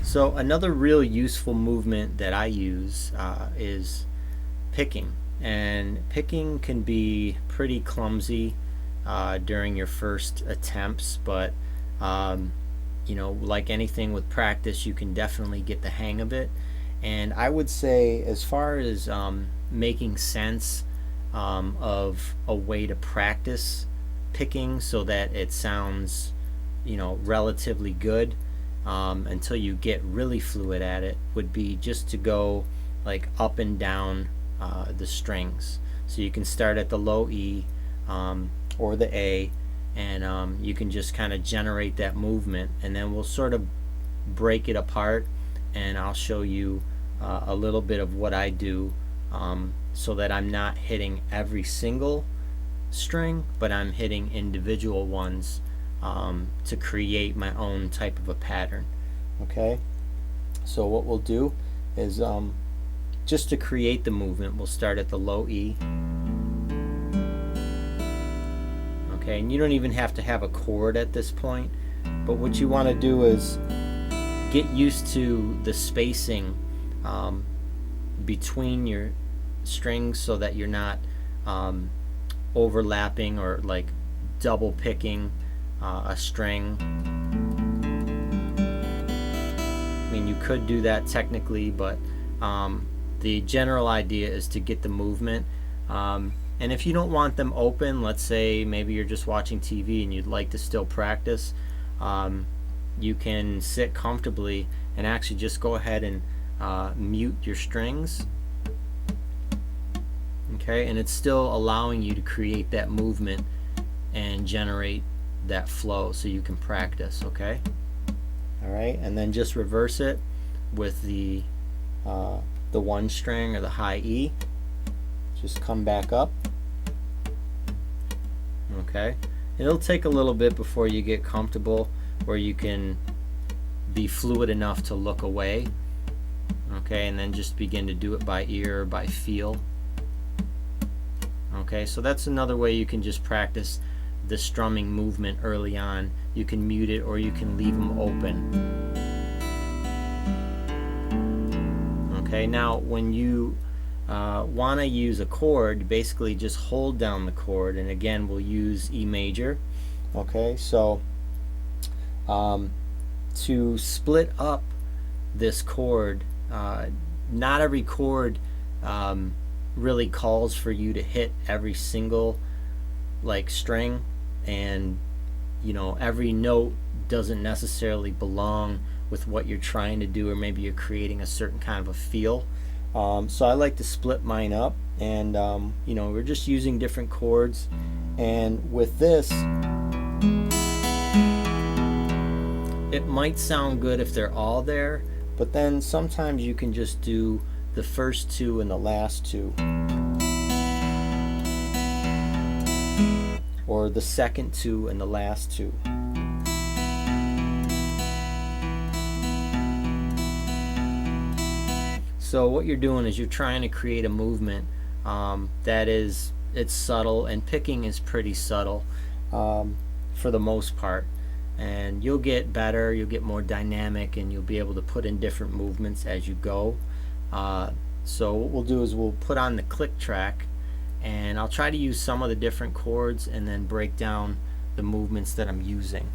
So another real useful movement that I use is picking. And picking can be pretty clumsy during your first attempts, but um, like anything with practice, you can definitely get the hang of it. And I would say, as far as making sense of a way to practice picking so that it sounds, relatively good, until you get really fluid at it, would be just to go like up and down the strings. So you can start at the low E or the A, and you can just kind of generate that movement, and then we'll sort of break it apart, and I'll show you a little bit of what I do, so that I'm not hitting every single string, but I'm hitting individual ones to create my own type of a pattern. Okay, so what we'll do is, just to create the movement, we'll start at the low E. Okay, and you don't even have to have a chord at this point, but what you want to do is get used to the spacing between your strings so that you're not overlapping or like double picking a string. I mean, you could do that technically, but the general idea is to get the movement. And if you don't want them open, let's say maybe you're just watching TV and you'd like to still practice, you can sit comfortably and actually just go ahead and mute your strings. Okay, and it's still allowing you to create that movement and generate that flow so you can practice. Okay, all right, and then just reverse it with the one string or the high E. Just come back up. Okay, it'll take a little bit before you get comfortable where you can be fluid enough to look away. Okay, and then just begin to do it by ear or by feel. Okay, so that's another way you can just practice the strumming movement early on. You can mute it or you can leave them open. Okay, now when you want to use a chord, basically just hold down the chord, and again we'll use E major. Okay, so to split up this chord, not every chord really calls for you to hit every single like string, and every note doesn't necessarily belong with what you're trying to do, or maybe you're creating a certain kind of a feel. So I like to split mine up, and we're just using different chords, and with this it might sound good if they're all there, but then sometimes you can just do the first two and the last two, or the second two and the last two. So what you're doing is you're trying to create a movement it's subtle, and picking is pretty subtle for the most part, and you'll get better, you'll get more dynamic, and you'll be able to put in different movements as you go. So what we'll do is we'll put on the click track, and I'll try to use some of the different chords and then break down the movements that I'm using.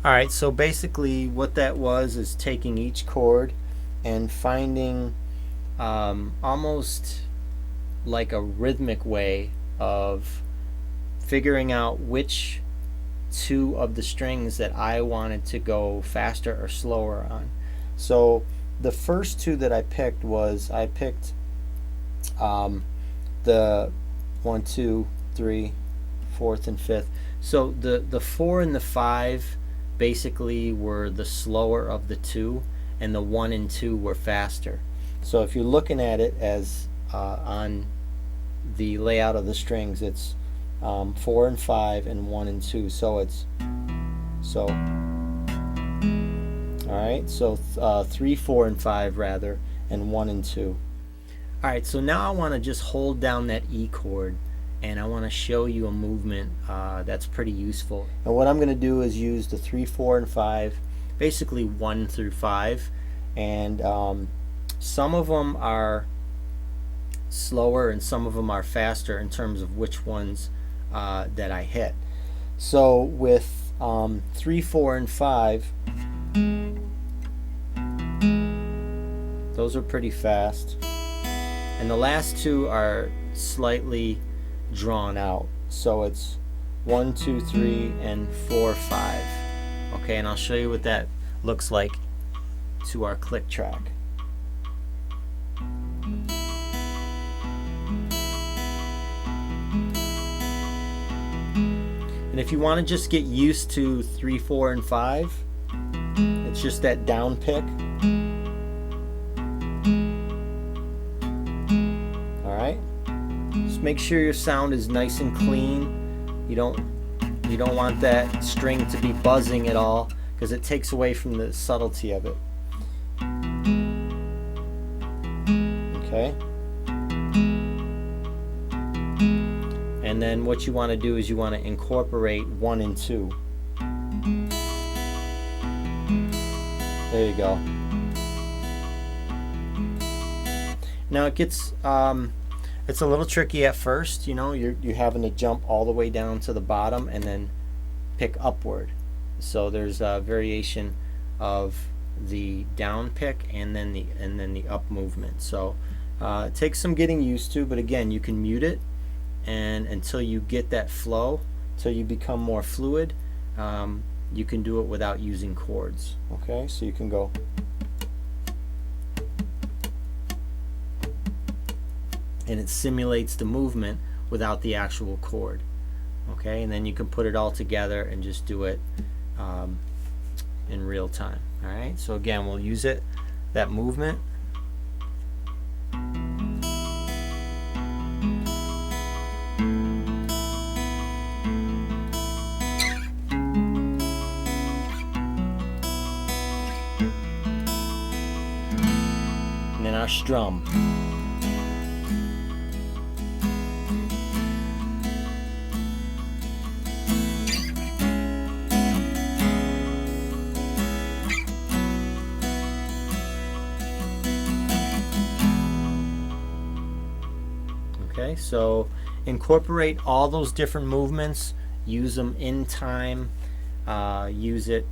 Alright, so basically what that was is taking each chord and finding almost like a rhythmic way of figuring out which two of the strings that I wanted to go faster or slower on. So the first two that I picked the 1, 2, 3, 4th, and 5th. So the 4 and the 5 basically were the slower of the two, and the 1 and 2 were faster. So if you're looking at it as on the layout of the strings, it's 4 and 5 and 1 and 2. So it's alright, so 3, 4, and 5 rather, and 1 and 2. Alright, so now I want to just hold down that E chord, and I want to show you a movement that's pretty useful. And what I'm going to do is use the 3, 4, and 5, basically 1 through 5, and some of them are slower and some of them are faster in terms of which ones that I hit. So with 3, 4, and 5, those are pretty fast, and the last two are slightly drawn out. So it's 1, 2, 3, and 4, 5. Okay, and I'll show you what that looks like to our click track. And if you want to just get used to 3, 4, and 5, it's just that down pick. Alright? Just make sure your sound is nice and clean. You don't want that string to be buzzing at all, because it takes away from the subtlety of it. Okay? And then what you want to do is you want to incorporate 1 and 2. There you go. Now it gets it's a little tricky at first. You know, you're having to jump all the way down to the bottom and then pick upward. So there's a variation of the down pick and then the up movement. So it takes some getting used to, but again, you can mute it, and until you get that flow, till you become more fluid, you can do it without using chords. Okay, so you can go. And it simulates the movement without the actual chord. Okay, and then you can put it all together and just do it in real time. Alright, so again, we'll use it, that movement. And then our strum. Okay, so incorporate all those different movements, use them in time, use it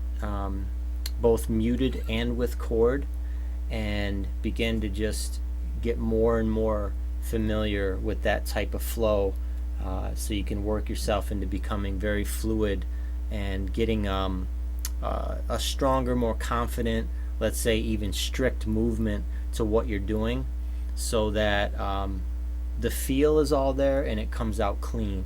both muted and with chord, and begin to just get more and more familiar with that type of flow, so you can work yourself into becoming very fluid and getting a stronger, more confident, let's say even strict movement to what you're doing, so that the feel is all there and it comes out clean.